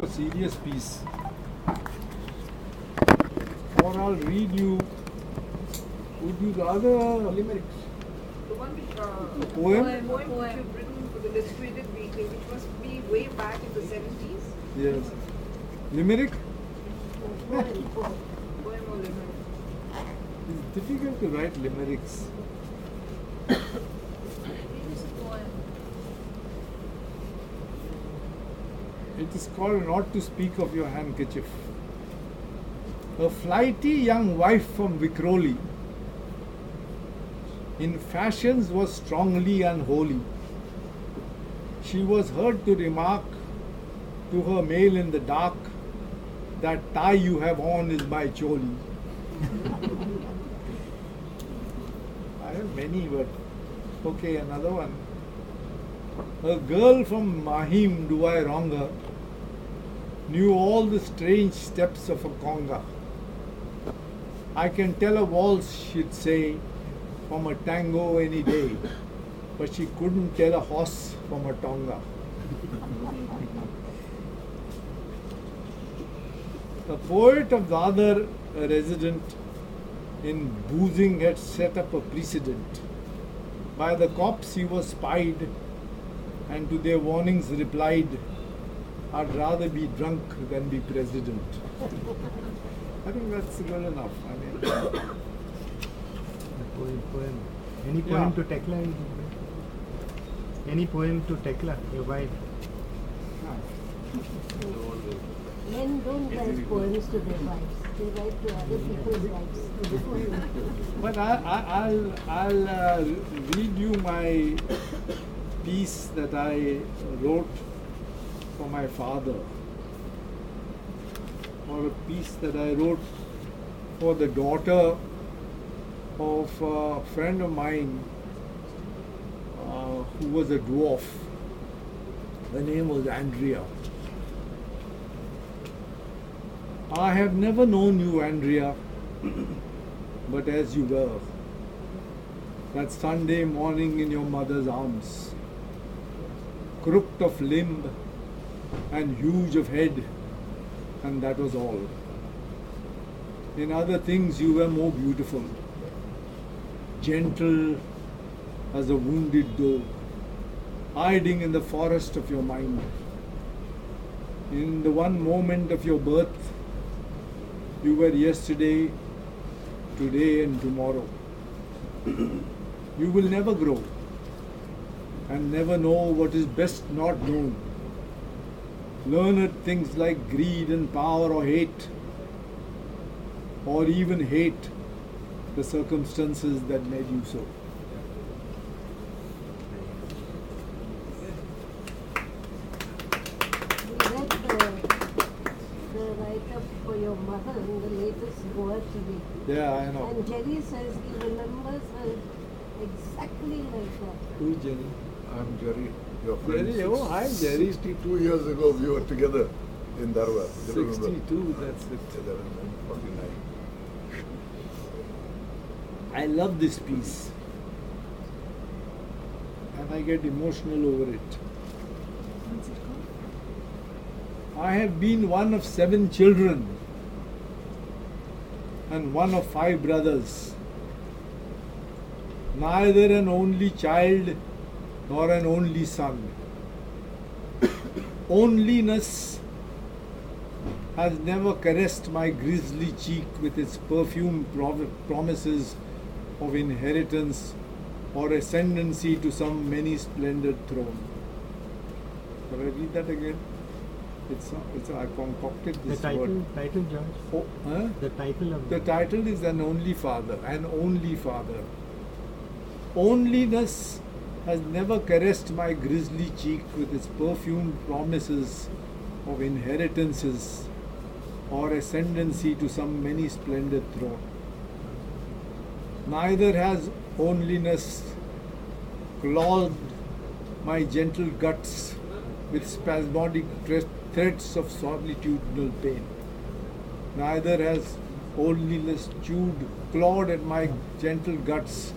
A serious piece. Or I'll read you. Would you rather limericks? The one which, A poem? which you've written for the Illustrated Weekly, which must be way back in the 70s. Yes. Limerick? Poem or limerick? It's difficult to write limericks. It is a poem. It is called Not to Speak of Your Handkerchief. A flighty young wife from Vikhroli in fashions was strongly unholy. She was heard to remark to her male in the dark, that tie you have on is my choli. I have many, but okay, another one. A girl from Mahim, do I wrong her, knew all the strange steps of a conga. I can tell a waltz, she'd say, from a tango any day, but she couldn't tell a horse from a tonga. A poet of the other resident in boozing had set up a precedent. By the cops he was spied, and to their warnings replied, I'd rather be drunk than be president. I think that's good enough. I mean, Poem. Any poem Yeah. to Tekla? Any poem to Tekla, your wife? Men don't write poems to their wives. They write to other people's wives. but I'll read you my piece that I wrote for my father, or a piece that I wrote for the daughter of a friend of mine who was a dwarf. Her name was Andrea. I have never known you, Andrea, but as you were, that Sunday morning in your mother's arms, crooked of limb and huge of head, and that was all. In other things you were more beautiful, gentle as a wounded doe, hiding in the forest of your mind. In the one moment of your birth, you were yesterday, today and tomorrow. You will never grow and never know what is best not known. Learned things like greed and power or hate, or even hate the circumstances that made you so. We read the write-up for your mother in the latest Goa today. Yeah, I know. And Jerry says he remembers her exactly like that. Who's Jenny? I'm Jerry, your friend. Jerry, oh, hi Jerry. 62 years ago we were together in Dharwad. You remember? 62, that's it. 49. I love this piece. And I get emotional over it. I have been one of 7 children and one of 5 brothers. Neither an only child nor an only son. Onlyness has never caressed my grisly cheek with its perfumed promises of inheritance or ascendancy to some many splendid throne. Shall I read that again? I concocted The this title, word. George? Oh, huh? The title of The title is An Only Father. An Only Father. Onlyness has never caressed my grisly cheek with its perfumed promises of inheritances or ascendancy to some many splendid throne. Neither has onlyness clawed my gentle guts with spasmodic threads of solitudinal pain. Neither has onlyness clawed at my gentle guts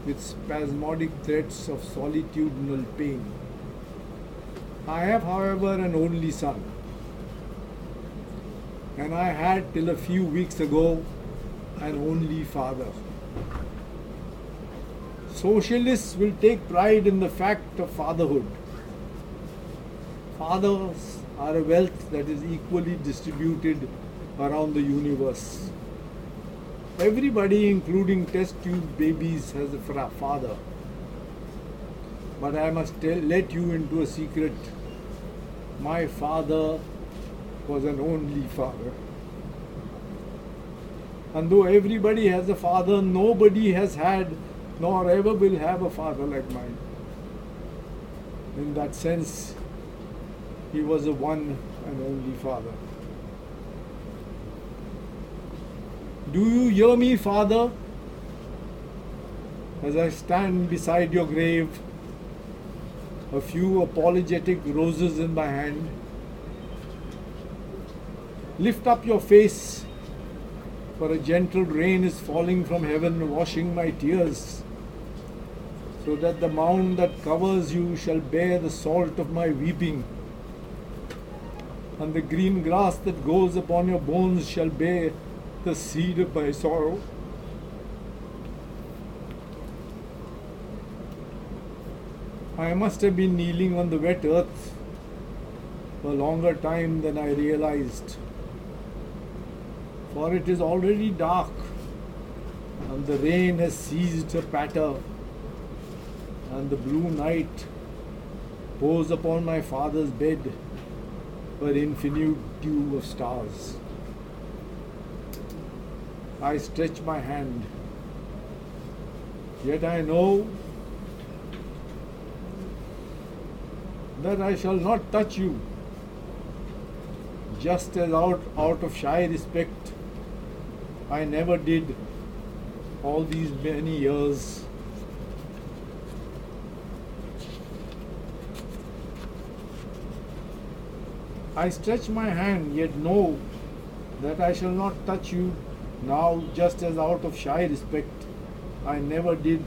with spasmodic threats of solitudinal pain. I have, however, an only son, And I had till a few weeks ago an only father. Socialists will take pride in the fact of fatherhood. Fathers are a wealth that is equally distributed around the universe. Everybody, including test tube babies, has a father. But I must let you into a secret. My father was an only father. And though everybody has a father, nobody has had nor ever will have a father like mine. In that sense, he was a one and only father. Do you hear me, Father, as I stand beside your grave, a few apologetic roses in my hand? Lift up your face, for a gentle rain is falling from heaven, washing my tears, so that the mound that covers you shall bear the salt of my weeping, and the green grass that grows upon your bones shall bear the seed of my sorrow. I must have been kneeling on the wet earth for a longer time than I realized, for it is already dark and the rain has ceased to patter, and the blue night pours upon my father's bed her infinite dew of stars. I stretch my hand, yet I know that I shall not touch you, just as out of shy respect I never did all these many years. I stretch my hand, yet know that I shall not touch you now, just as out of shy respect I never did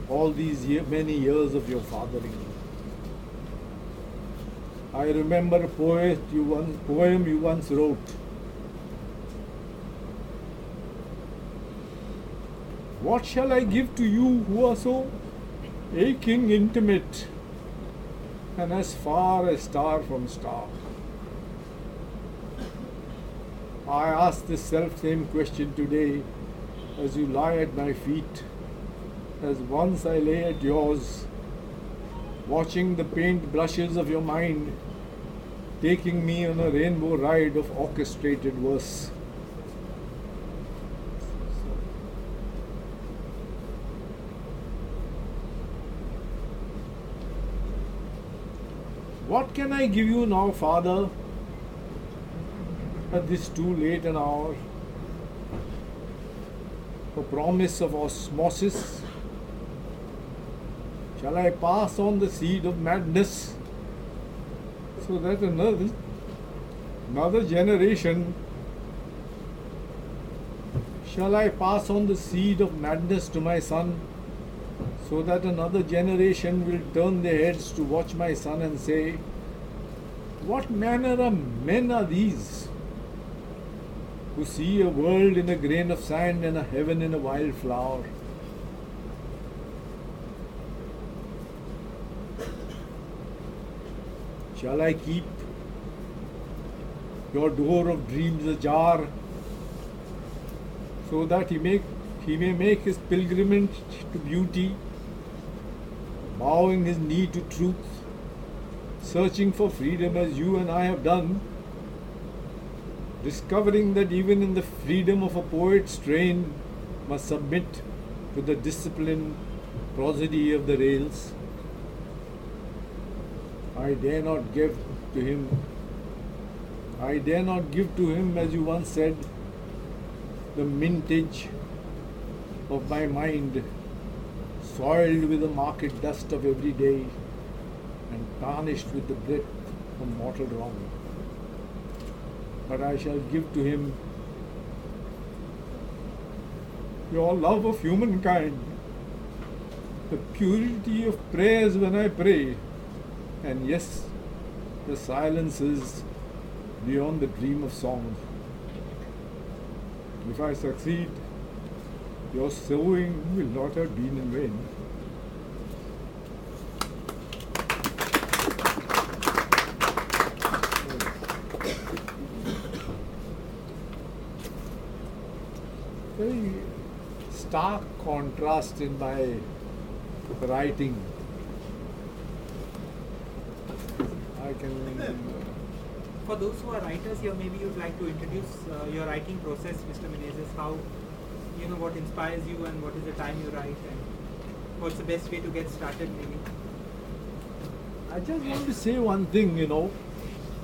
all these many years of your fathering. I remember a poem you once wrote. What shall I give to you who are so aching intimate and as far as star from star? I ask this self-same question today as you lie at my feet, as once I lay at yours, watching the paint brushes of your mind taking me on a rainbow ride of orchestrated verse. What can I give you now, Father, at this too late an hour? A promise of osmosis? Shall I pass on the seed of madness so that another generation, shall I pass on the seed of madness to my son, so that another generation will turn their heads to watch my son and say, what manner of men are these, who see a world in a grain of sand and a heaven in a wild flower? Shall I keep your door of dreams ajar, so that he may make his pilgrimage to beauty, bowing his knee to truth, searching for freedom as you and I have done, discovering that even in the freedom of a poet's strain must submit to the disciplined prosody of the rails? I dare not give to him, as you once said, the mintage of my mind, soiled with the market dust of every day and tarnished with the breath of mortal wrong. But I shall give to him your love of humankind, the purity of prayers when I pray, and yes, the silences beyond the dream of song. If I succeed, your sowing will not have been in vain. Very stark contrast in my writing. I can. For those who are writers here, maybe you'd like to introduce your writing process, Mr. Menezes. How, what inspires you and what is the time you write and what's the best way to get started, maybe? I just want to say one thing,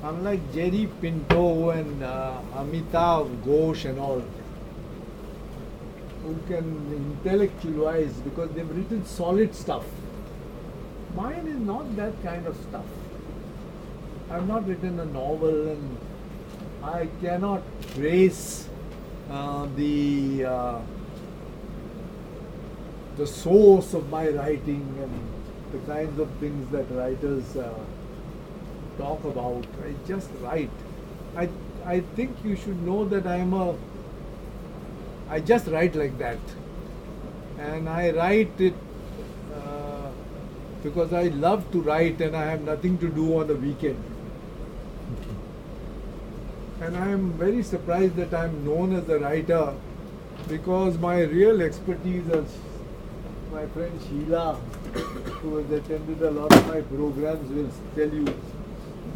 unlike Jerry Pinto and Amitav Ghosh and all, who can intellectualize because they've written solid stuff. Mine is not that kind of stuff. I've not written a novel and I cannot trace the source of my writing and the kinds of things that writers talk about. I just write. I think you should know that I just write like that. And I write it because I love to write and I have nothing to do on the weekend. And I am very surprised that I am known as a writer because my real expertise, as my friend Sheila, who has attended a lot of my programs, will tell you,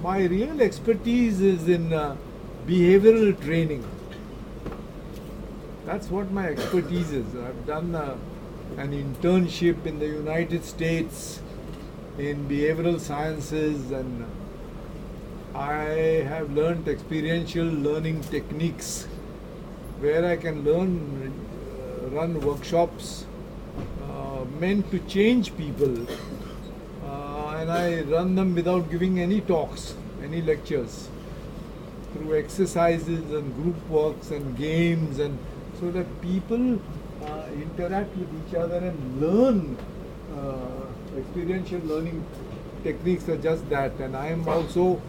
my real expertise is in behavioral training. That's what my expertise is. I've done an internship in the United States in behavioral sciences, and I have learnt experiential learning techniques where I can run workshops meant to change people, and I run them without giving any talks, any lectures, through exercises and group works and games, and so that people interact with each other and learn experiential learning techniques are just that. And I am also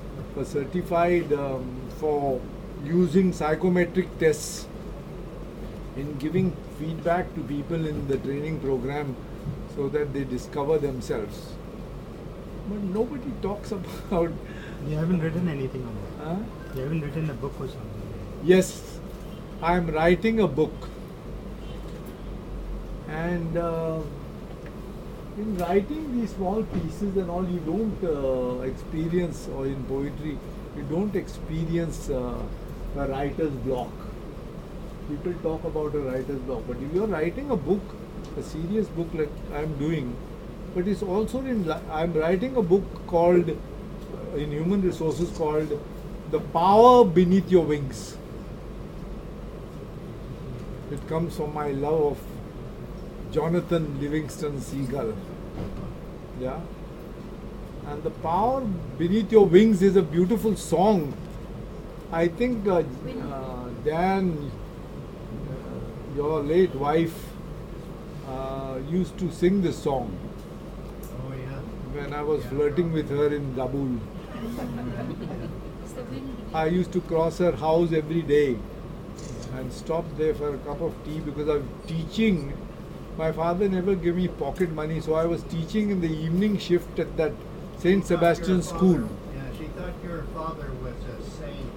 certified for using psychometric tests in giving feedback to people in the training program so that they discover themselves. But nobody talks about... You haven't written anything on that. You haven't written a book or something. Yes, I am writing a book. And in writing these small pieces and all, you don't experience, or in poetry, you don't experience a writer's block. People talk about a writer's block, but if you are writing a book, a serious book like I am doing, but it's also I am writing a book called, in human resources, called The Power Beneath Your Wings. It comes from my love of Jonathan Livingston Seagull. Yeah. And The Power Beneath Your Wings is a beautiful song. I think Dan, your late wife, used to sing this song. Oh yeah. When I was flirting with her in Kabul. I used to cross her house every day and stop there for a cup of tea because I'm teaching. My father never gave me pocket money, so I was teaching in the evening shift at that St. Sebastian school. Yeah, she thought your father was a saint.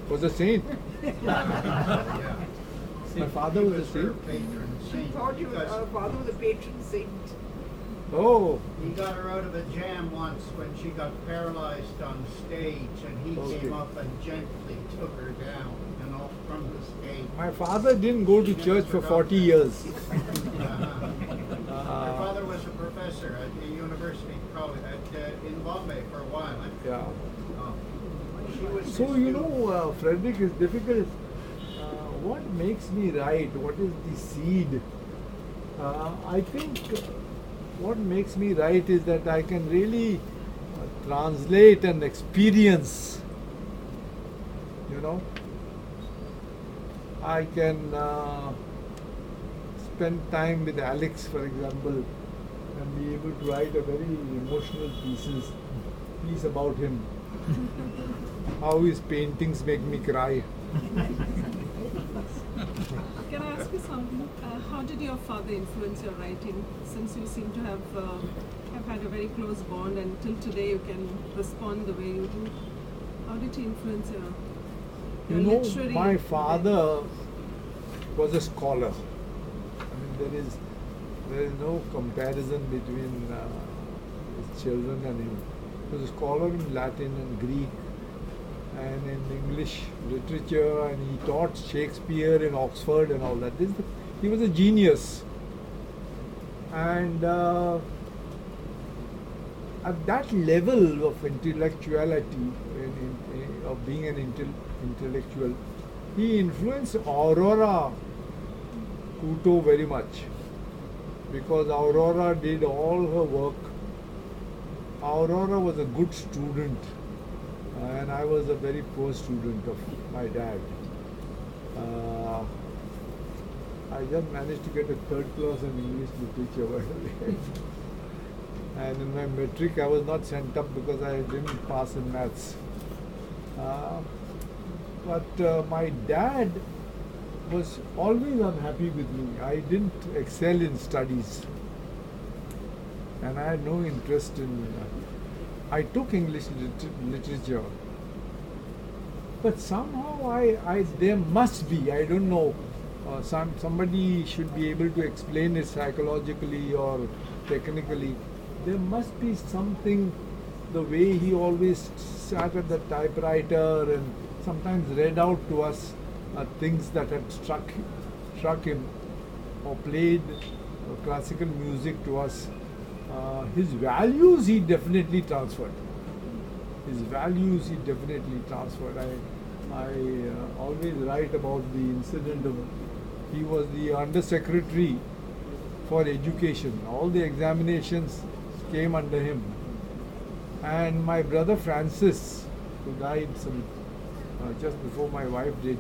Was a saint. Yeah. My father He was a her saint. patron She saint. thought your because father was a patron saint. Oh, he got her out of a jam once when she got paralyzed on stage, and he Okay. came up and gently took her down and off from the stage. my father didn't go to church for 40 years. Her father was a professor at the university college in Bombay for a while. Yeah. She was So, his you student. know, Frederick, is difficult. What makes me write? What is the seed? I think what makes me write is that I can really translate and experience, you know. I can spend time with Alex, for example, and be able to write a very emotional piece about him. How his paintings make me cry. how did your father influence your writing? Since you seem to have had a very close bond, and till today you can respond the way you do. How did he influence your You know, literary? my father was a scholar. I mean, there is no comparison between his children and him. He was a scholar in Latin and Greek and in English literature, and he taught Shakespeare in Oxford and all that. He was a genius. And at that level of intellectuality, of being an intellectual, he influenced Aurora Couto very much, because Aurora did all her work. Aurora was a good student, and I was a very poor student of my dad. I just managed to get a third class in English literature, by the way. And in my metric, I was not sent up because I didn't pass in maths. But my dad was always unhappy with me. I didn't excel in studies, and I had no interest in. I took English literature, but somehow there must be, I don't know, somebody should be able to explain it psychologically or technically. There must be something, the way he always sat at the typewriter and sometimes read out to us things that had struck him, or played classical music to us. His values he definitely transferred. I always write about the incident of, he was the Under-Secretary for Education. All the examinations came under him. And my brother Francis, who died just before my wife did,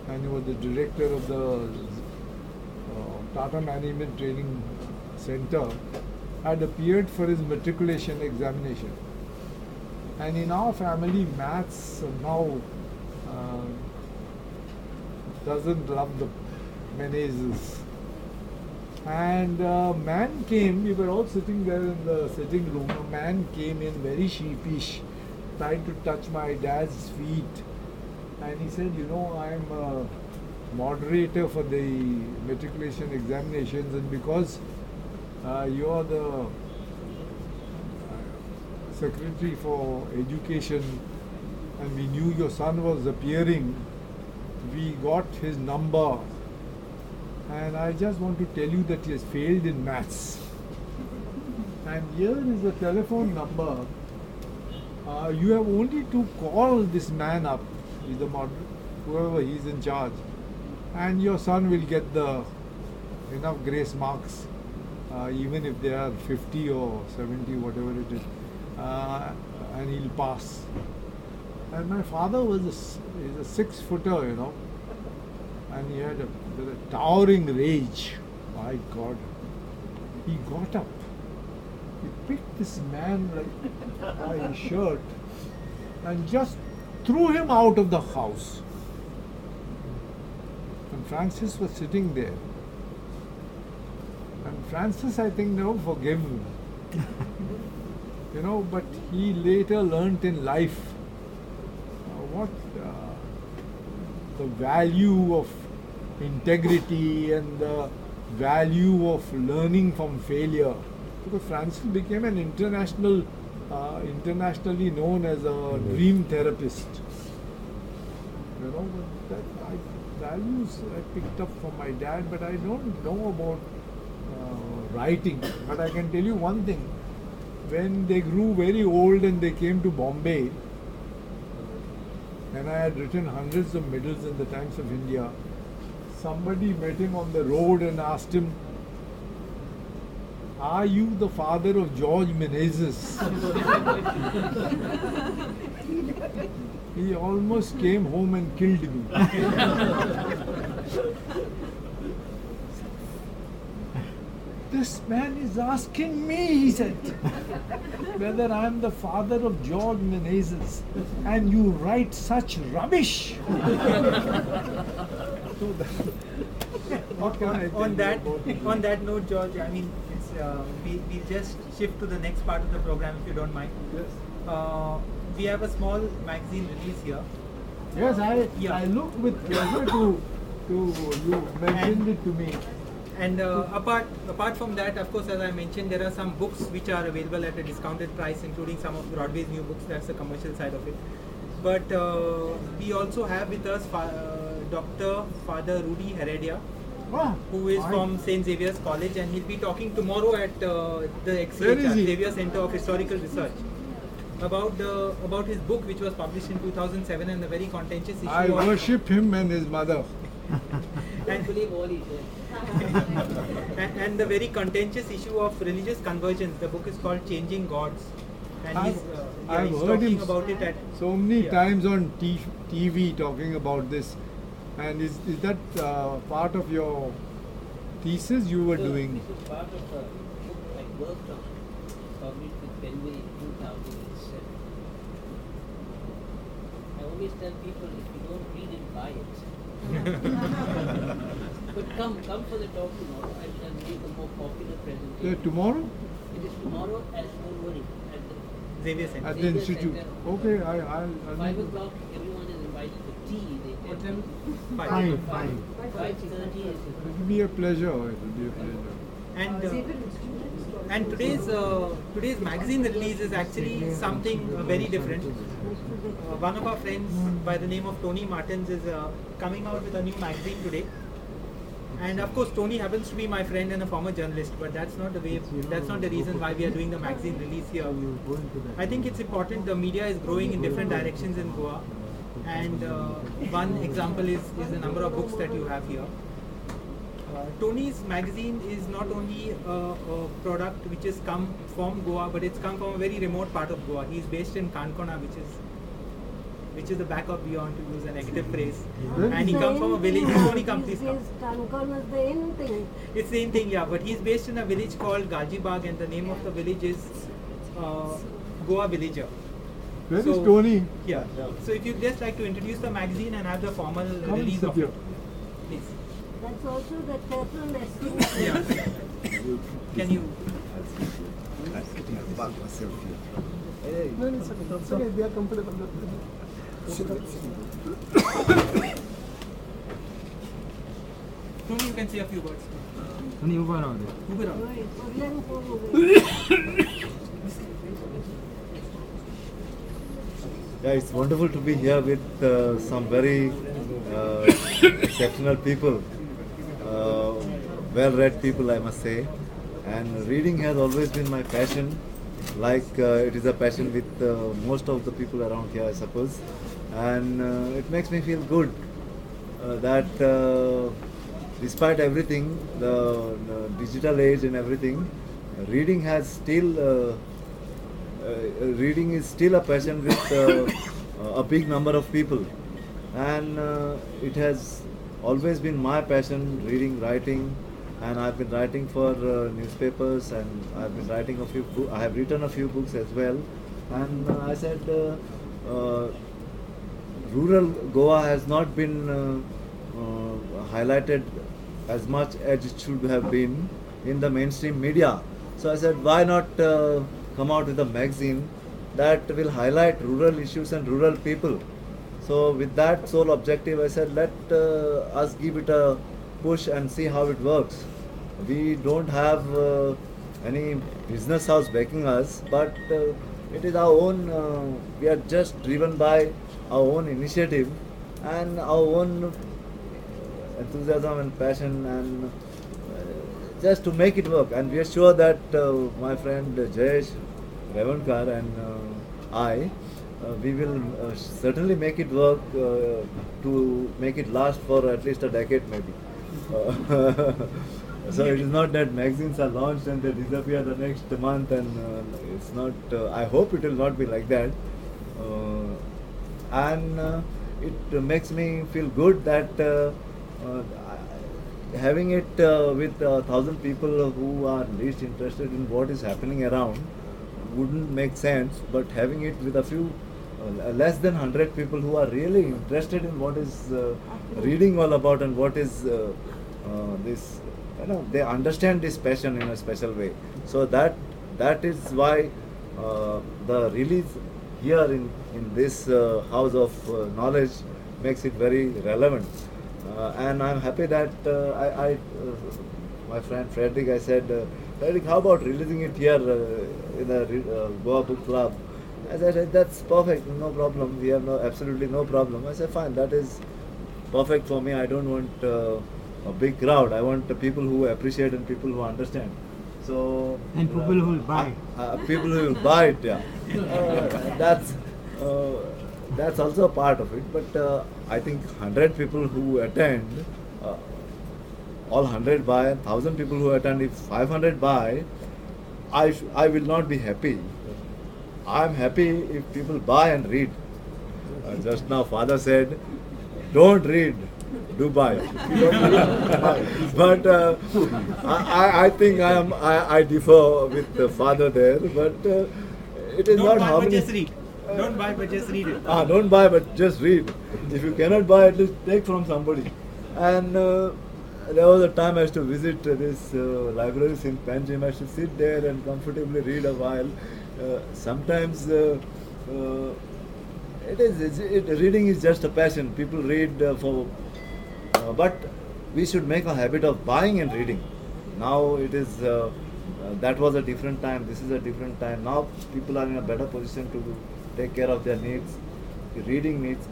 and he was the director of the Tata Management Training Center, had appeared for his matriculation examination. And in our family, maths somehow doesn't love the Menezes. And a man came, we were all sitting there in the sitting room, a man came in very sheepish, tried to touch my dad's feet, and he said, you know, I'm a moderator for the matriculation examinations, and because you're the Secretary for Education and we knew your son was appearing, we got his number, and I just want to tell you that he has failed in maths. And here is the telephone number. You have only to call this man up, he's the whoever he's in charge, and your son will get the enough grace marks, even if they are 50 or 70, whatever it is, and he'll pass. And my father was he's a 6-footer, you know, and he had a towering rage. My God, he got up, he picked this man like by his shirt and just threw him out of the house. And Francis was sitting there. And Francis, I think, never forgave him. You know, but he later learnt in life what the value of integrity and the value of learning from failure. Because Francis became an internationally known as a dream therapist. You know, that values I picked up from my dad, but I don't know about writing. But I can tell you one thing. When they grew very old and they came to Bombay, and I had written hundreds of medals in the Times of India, somebody met him on the road and asked him, "Are you the father of George Menezes?" He almost came home and killed me. This man is asking me, he said, whether I am the father of George Menezes, and you write such rubbish. So what can I tell on you that about it? on that note, George, I mean, we'll just shift to the next part of the program if you don't mind. Yes. We have a small magazine release here. Yes, Yeah. I look with pleasure to you mentioned it to me. And apart from that, of course, as I mentioned, there are some books which are available at a discounted price, including some of Broadway's new books. That's the commercial side of it. But we also have with us Dr. Father Rudy Heredia, Wow. who is Fine. from St. Xavier's College, and he'll be talking tomorrow at the Where XCHR, is he? Xavier Center of Historical Research, about his book which was published in 2007 and the very contentious issue I of worship him and his mother. and, and the very contentious issue of religious convergence. The book is called Changing Gods, and I've he's heard talking him about it at so many yeah. times on TV talking about this. And is that part of your thesis you were doing? This is part of a book I worked on, published with Penway in 2007. I always tell people, if you don't read it, buy it. But come for the talk tomorrow. I'll make a more popular presentation. Tomorrow It is tomorrow at don't worry, at the Xavier Center. at the Xavier institute. Center. Okay, I'll 5 o'clock. Everyone is invited for tea. What time? Fine. 5:30 is. It will be a pleasure. It will be a pleasure. And today's magazine release is actually something very different. One of our friends by the name of Tony Martins is coming out with a new magazine today. And of course, Tony happens to be my friend and a former journalist, but that's not the reason why we are doing the magazine release here. I think it's important. The media is growing in different directions in Goa, and one example is the number of books that you have here. Tony's magazine is not only a product which has come from Goa, but it's come from a very remote part of Goa. He's based in Kankona, which is the back of beyond, to use a negative phrase. And he comes from a village. Tony, come please come. Kankana is the in thing. It's the same thing, yeah. But he's based in a village called Gajibagh, and the name of the village is Goa Villager. Where is So- Tony? Yeah. So if you'd just like to introduce the magazine and have the formal Come and release sit of here. it, please. That's also the theatre lesson. Yeah. Can you? No, it's okay. We are comfortable. Tony, you can say a few words. Tony, ऊपर आओ दे. Move it on. Right, Urlan Puru. Yeah, it's wonderful to be here with some very exceptional people, well-read people, I must say. And reading has always been my passion, like it is a passion with most of the people around here, I suppose. And it makes me feel good that despite everything, the digital age and everything, reading has still reading is still a passion with a big number of people, and it has always been my passion, reading, writing, and I've been writing for newspapers, and I've been writing a few I have written a few books as well, and I said rural Goa has not been highlighted as much as it should have been in the mainstream media. So I said, why not come out with a magazine that will highlight rural issues and rural people. So with that sole objective, I said, let us give it a push and see how it works. We don't have any business house backing us, but it is our own, we are just driven by our own initiative and our own enthusiasm and passion, and just to make it work. And we are sure that my friend Jayesh Revankar and I, we will certainly make it work to make it last for at least a decade maybe. So it is not that magazines are launched and they disappear the next month, and it's not, I hope it will not be like that. And it makes me feel good that having it with 1,000 people who are least interested in what is happening around wouldn't make sense, but having it with a few less than 100 people who are really interested in what is reading all about and what is this, they understand this passion in a special way. So that is why the release here in this house of knowledge makes it very relevant. And I'm happy that my friend Frederick, I said, Frederick, how about releasing it here in the Goa Book Club? I said, that's perfect, no problem. We have absolutely no problem. I said, fine, that is perfect for me. I don't want a big crowd. I want the people who appreciate and people who understand. So And people who will buy. People who will buy it, yeah. That's also a part of it. But I think 100 people who attend, all 100 buy, 1,000 people who attend. If 500 buy, I will not be happy. I'm happy if people buy and read. Just now, Father said, "Don't read, do buy." But I think I differ with the Father there. But it is Don't not buy, how but many. just read. Don't buy, but just read it. Don't buy, but just read. If you cannot buy, at least take from somebody. And there was a time I used to visit this library in Panjim. I used to sit there and comfortably read a while. Sometimes reading is just a passion. People read but we should make a habit of buying and reading. Now it is, that was a different time, this is a different time. Now people are in a better position to take care of their needs, reading needs,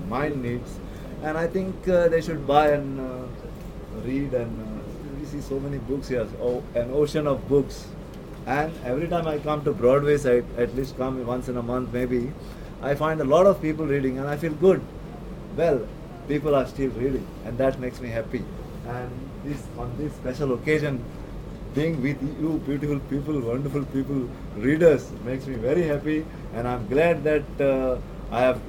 mind needs, and I think they should buy and read. And we see so many books here, an ocean of books. And every time I come to Broadway side, at least come once in a month maybe, I find a lot of people reading and I feel good. Well, people are still reading and that makes me happy. And on this special occasion, being with you beautiful people, wonderful people, readers, makes me very happy. And I'm glad that I have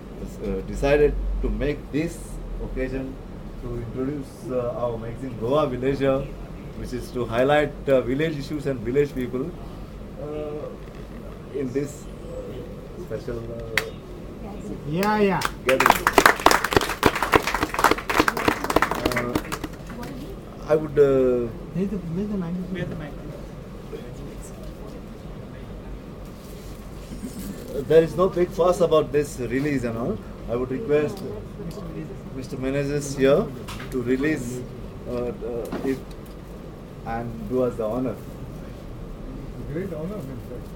decided to make this occasion to introduce our magazine Goa Villager, which is to highlight village issues and village people in this special Yeah. gathering. I would. Where's the magazine? Where's the mic? There is no big fuss about this release and all. I would request Mr. Menezes here to release it and do us the honor. Great honor, in fact.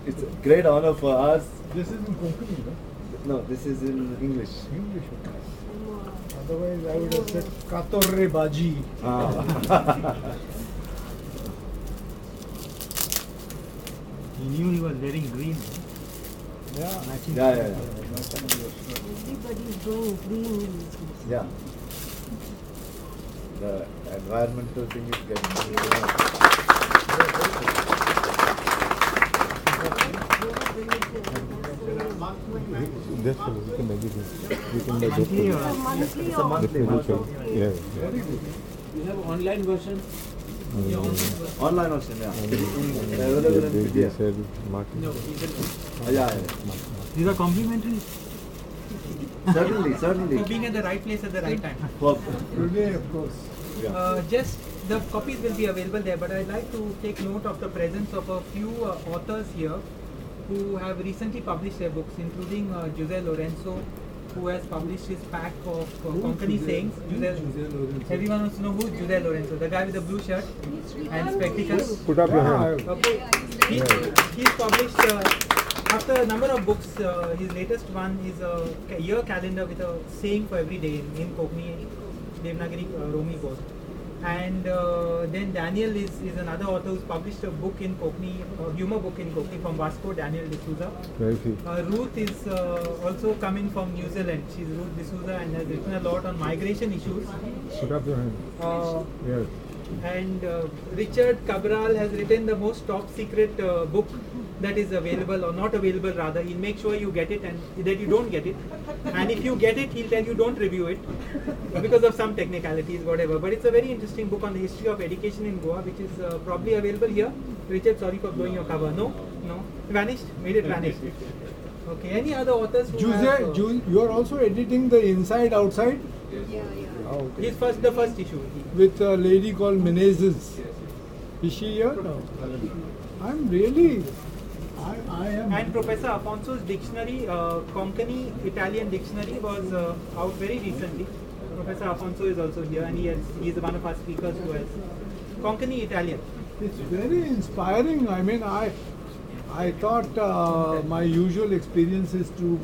It's a great honor for us. This is in Konkani, no? No, this is in English. English. Otherwise, I would have said Katorre Baji. He knew he was wearing green. Yeah. Matching. Yeah. Everybody is going green these days. Yeah. The environmental thing is getting. That's the magazine. You can buy Monthly or Monthly It's a or monthly. Yeah. You have online version? Online also, yeah. Available in They PDF. sell market. No, even Yeah. these are complimentary. Certainly. for being at the right place at the right time. Today, of course. Just the copies will be available there, but I'd like to take note of the presence of a few authors here who have recently published their books, including Jose Lorenzo, who has published his pack of Konkani sayings. Everyone wants to know who's Jose Lorenzo, the guy with the blue shirt and spectacles. Put up your hand. He's published after a number of books. His latest one is a year calendar with a saying for every day in Konkani, Devanagari, Romi both. And then Daniel is another author who's published a book in Konkani, humor book in Konkani from Vasco, Daniel D'Souza. Ruth is also coming from New Zealand. She's Ruth D'Souza and has written a lot on migration issues. Put up your hand. And Richard Cabral has written the most top secret book that is available or not available rather, he'll make sure you get it and that you don't get it. And if you get it, he'll tell you don't review it because of some technicalities, whatever. But it's a very interesting book on the history of education in Goa, which is probably available here. Richard, sorry for blowing your cover. No? Vanished? Made it vanish. Okay. Any other authors who have, you are also editing the Inside Outside? Yeah. Oh, okay. his the first issue. With a lady called Menezes. Is she here? No. I'm really... I am... And Professor Afonso's dictionary, Konkani Italian dictionary was out very recently. Professor Afonso is also here and he is one of our speakers who has Konkani Italian. It's very inspiring. I mean, I thought my usual experience is to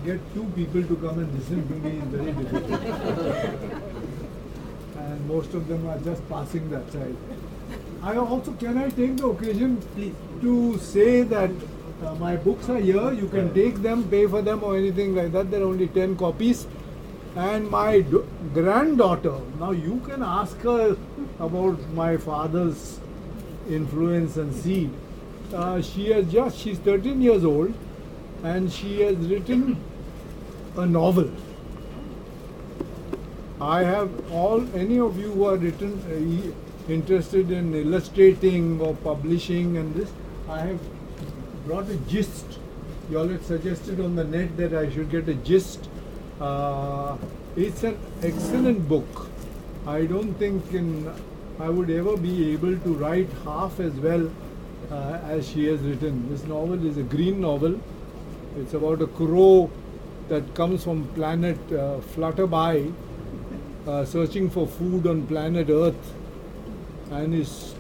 get two people to come and listen to me is very difficult. And most of them are just passing that side. Can I take the occasion Please. to say that my books are here, you can take them, pay for them or anything like that. There are only 10 copies. And my granddaughter, now you can ask her about my father's influence and seed. She's 13 years old and she has written a novel. I have any of you who are interested in illustrating or publishing and this, I have brought a gist. You all had suggested on the net that I should get a gist. It's an excellent book. I don't think I would ever be able to write half as well as she has written. This novel is a green novel. It's about a crow that comes from planet Flutterby, searching for food on planet Earth, and is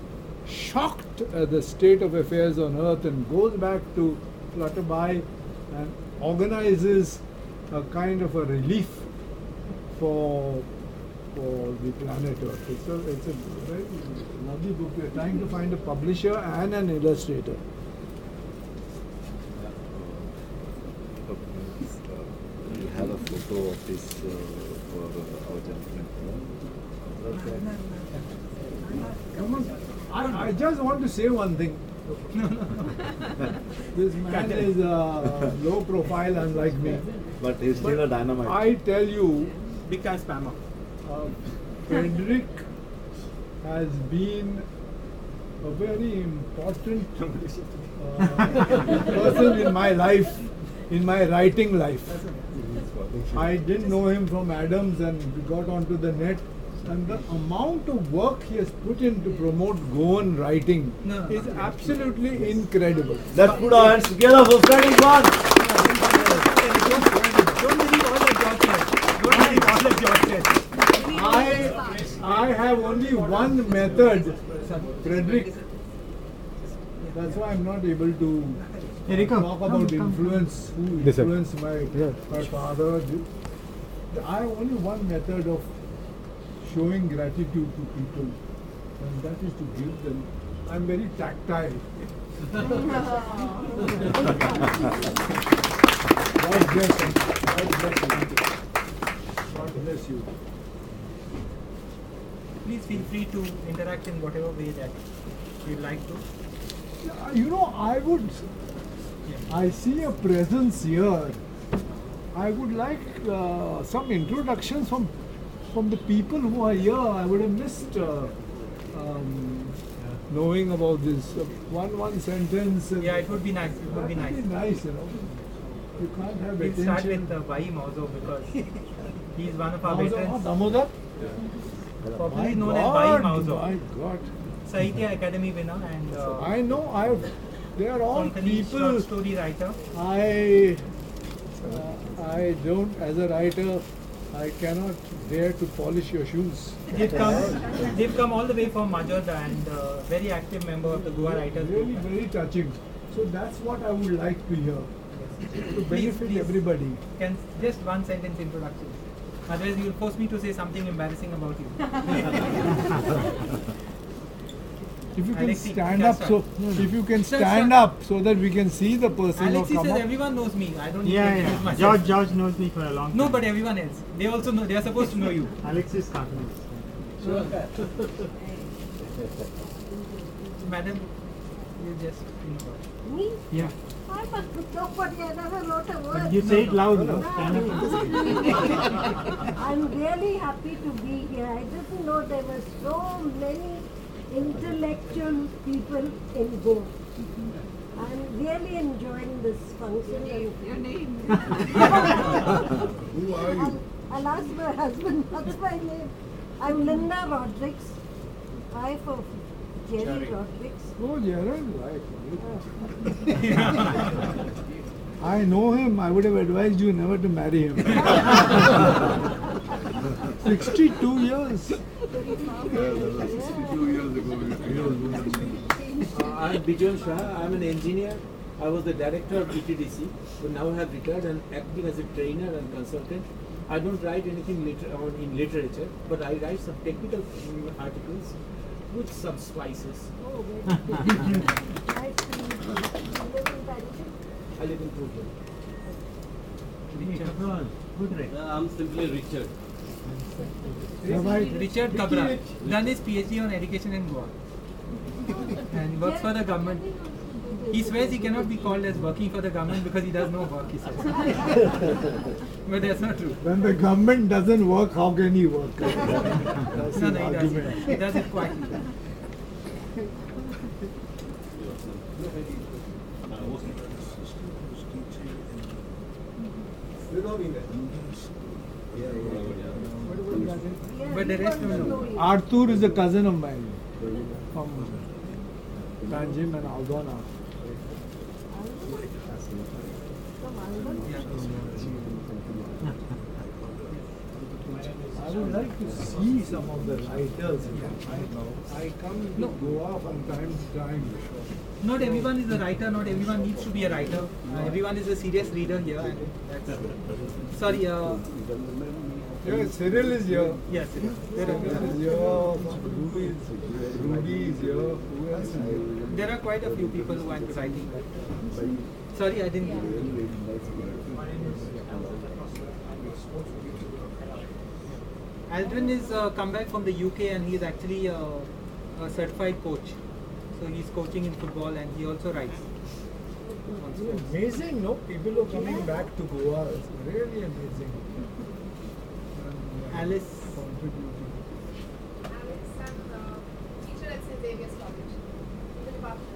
shocked at the state of affairs on Earth and goes back to Flutterby and organizes a kind of a relief for the planet Earth. It's a very lovely book. We are trying to find a publisher and an illustrator. We have a photo of this for our gentleman. Come on. I just want to say one thing. This man is low profile, unlike me. But he's still a dynamite. I tell you, Big time spammer. Frederick has been a very important person in my life, in my writing life. I didn't know him from Adams and we got onto the net. And the amount of work he has put in to promote Goan writing is absolutely incredible. Let's put our hands together for Frederick One. Don't believe all that George said. Don't believe all that George said. I have only one method, Frederick. That's why I'm not able to talk about influence, who influenced my father. I have only one method of showing gratitude to people, and that is to give them. I'm very tactile. God bless you. God bless you. God bless you. Please feel free to interact in whatever way that you'd like to. You know, I see a presence here. I would like some introductions from the people who are here. I would have missed knowing about this. One sentence. Yeah, it would be nice. It would be nice. It would be nice, you know. You can't have We'll attention. start with Vai Mauzo because he's one of our Mauzo, veterans. Damodar? Popularly known as Vai Mauzo. My God. Sahitya Academy winner and I know. They are all Konkani people. short story writer. I don't, as a writer, I cannot dare to polish your shoes. They've come all the way from Majorda and very active member of the Goa Writers Really Group. very touching. So that's what I would like to hear. To benefit Please. everybody. Can just one sentence introduction. Otherwise, you'll force me to say something embarrassing about you. If you can Alexei, stand yeah, up, sir. if you can Sir, stand sir. up so that we can see the person or Alexi come says up. everyone knows me. I don't need to introduce myself. George knows me for a long time. No, but everyone else. They also know. They are supposed to know you. Alexis cartoonist. Madam, You just, Me? yeah. I'm a nobody. I never wrote a word. But you say it loud, no? Stand up and say I'm really happy to be here. I didn't know there were so many intellectual people in Goa. I'm really enjoying this function. Your name. Who are you? I'll ask my husband, what's my name? I'm Linda Rodrigues, wife of Jerry Rodrigues. Oh, Jared, right. I know him. I would have advised you never to marry him. 62 years. Yeah, that was 62 years ago. He was I'm Bijoy Shah. I'm an engineer. I was the director of ETDC, but now have retired and acting as a trainer and consultant. I don't write anything in literature, but I write some technical articles with some spices. Oh, very good. Nice to meet you. You live in Paris? I live in Brooklyn. I'm simply Richard. Richard Kabra done his PhD on education in Goa and works for the government. He swears he cannot be called as working for the government because he does no work, he says. But that's not true. When the government doesn't work, how can he work? That's No, his he does. argument. He does it quietly. Yeah, But the he rest wants don't to know. know you. Arthur is a cousin of mine from Tanjim and Aldona. From Alban? I would like to see some of the writers here. I come to Goa from time to time. Not everyone is a writer, not everyone needs to be a writer. Everyone is a serious reader here. And that's, sorry, Yeah, Cyril is here. yes, Cyril is here. Rudy is here. Who else is here? there are quite a few people who are into writing. Sorry, I didn't. Aldrin is come back from the UK and he is actually a certified coach. So he's coaching in football and he also writes. Amazing, no? People are coming back to Goa. It's really amazing. Alice, Contributing. Teacher at St. Xavier's College. In the department.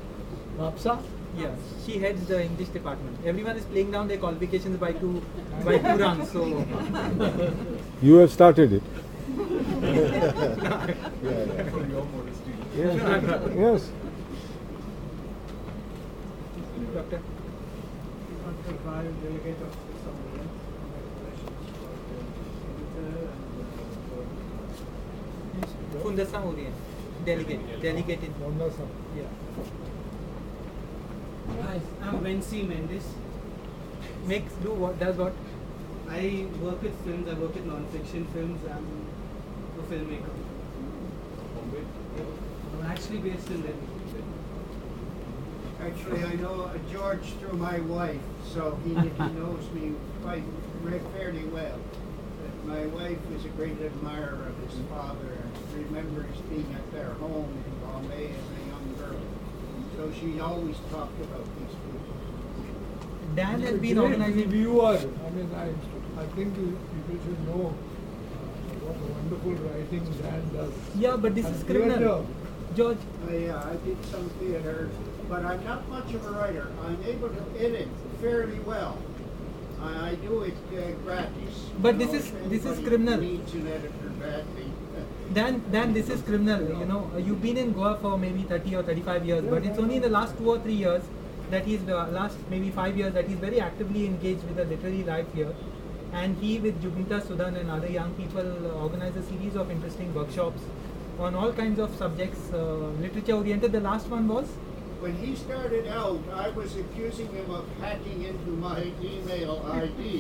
Mapsa? yeah, she heads the English department. Everyone is playing down their qualifications by two runs. So You have started it. Yes. Doctor. Fundasa हो रही है delegate in Mondasa. yeah. Hi, I'm Vency Mendes. Makes do what does what? I work with films, I work with non-fiction films. I'm a filmmaker. I'm actually based in Delhi. Actually, I know George through my wife, so he knows me fairly well. But my wife is a great admirer of his father and remembers being at their home in Bombay as a young girl. So she always talked about these people. Dan has been Great organizing. reviewer. I mean, I think people should know what wonderful writing Dan does. Yeah, but this And is criminal. theatre. George, Yeah, I did some theater, but I'm not much of a writer. I'm able to edit fairly well. I do it gratis. But You this know, is- if this is anybody criminal. Needs an editor badly. Dan, this is criminal. You know, you've been in Goa for maybe 30 or 35 years, but it's only in the last 2 or 3 years that he's last maybe 5 years that he's very actively engaged with the literary life here. And he, with Jubinta Sudan and other young people, organize a series of interesting workshops on all kinds of subjects, literature oriented. The last one was When he started out, I was accusing him of hacking into my email ID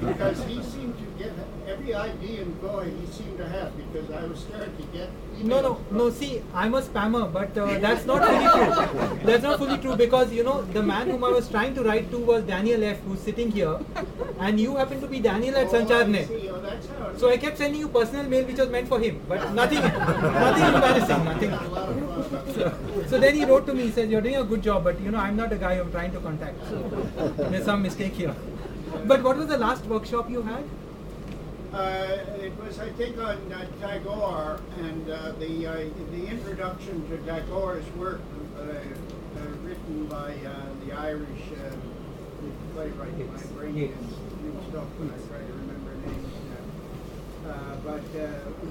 because he seemed to get every ID in Goa he seemed to have because I was starting to get emails. No. See, I'm a spammer, but that's not fully true. That's not fully true because you know the man whom I was trying to write to was Daniel F, who's sitting here, and you happen to be Daniel at Sancharne. That's how it So I kept sending you personal mail which was meant for him, but nothing embarrassing, nothing. was a lot of fun. So then he wrote to me, he said, you're doing a good job, but I'm not the guy you're trying to contact. So there's some mistake here. But what was the last workshop you had? It was, I think, on Tagore, and the introduction to Tagore's work, written by the Irish playwright. My brain is mixed up when I try to remember names now. But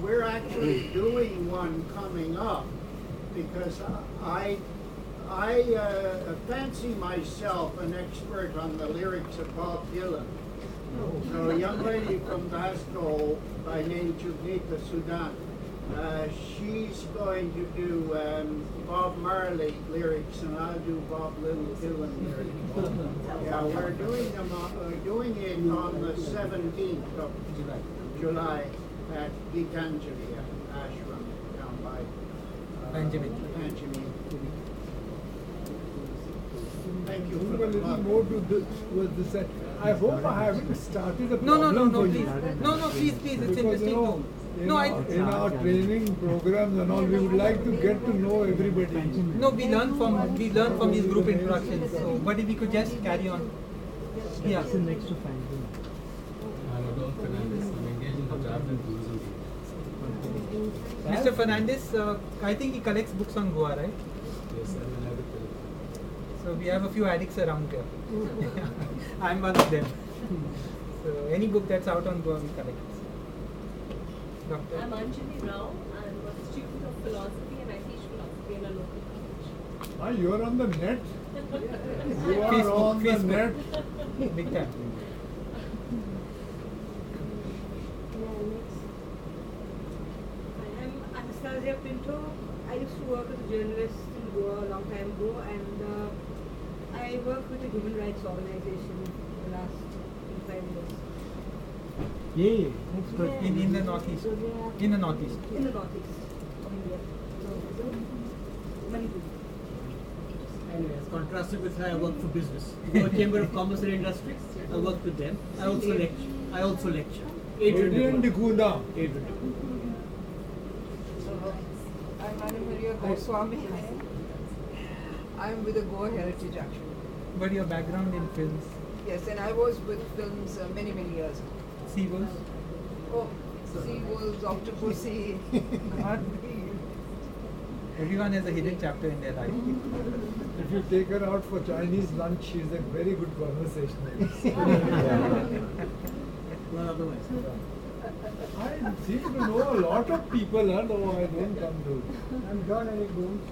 we're actually doing one coming up because I fancy myself an expert on the lyrics of Bob Dylan. So a young lady from Glasgow by name Chubnita Sudan, she's going to do Bob Marley lyrics, and I'll do Bob Dylan lyrics. Yeah, we're doing them. Doing it on the 17th of July at Gitanjali Ashram down by Panjami. Thank you for A little more to this was this. I hope I haven't started a No, problem for please. you. No, please, it's Because, interesting too. in our training programs and all, we would like to get to know everybody. No, we learn from these group introductions. So, but if we could just carry on. Yeah. Next to find Mr. Fernandez, I think he collects books on Goa, right? Yes, So we have a few addicts around here. I'm one of them. So any book that's out on Goa, we collect. Doctor? I'm Anjali Rao. I'm a student of philosophy and I teach philosophy in a local college. You're on the net. You are Facebook, on the net. Big time. I am Anastasia Pinto. I used to work as a journalist in Goa a long time ago, and I work with a human rights organization for the last 5 years. Yeah. In the northeast. In the northeast. In the northeast of India. Manipur. Anyways, contrasted with her, I work for business. For Chamber of Commerce and Industry, I work with them. I also lecture. Adrian Dikunda. So, I'm Anamaria Goswami. I'm with the Goa Heritage actually. But your background in films? Yes, and I was with films many years. Seagulls? Oh, Seagulls, Octopussy. Everyone has a hidden chapter in their life. If you take her out for Chinese lunch, she's a very good conversationalist. Well, otherwise. I seem to know a lot of people, no, I don't come to. I'm John Eric Gomes.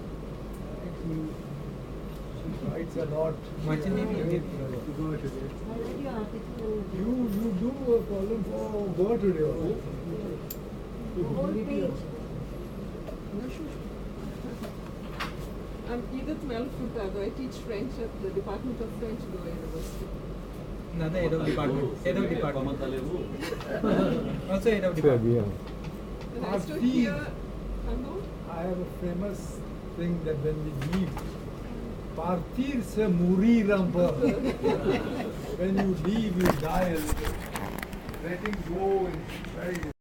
She writes a lot. What's your name? You do a column for Goa Today also. I'm Edith Melfurtado. I teach French at the Department of French, Goa University. Another head of department. Head of department. Also head of department. And I stood here. I have a famous thing that when we leave, partir se mourir un peu. When you leave, you die a little. Letting go is very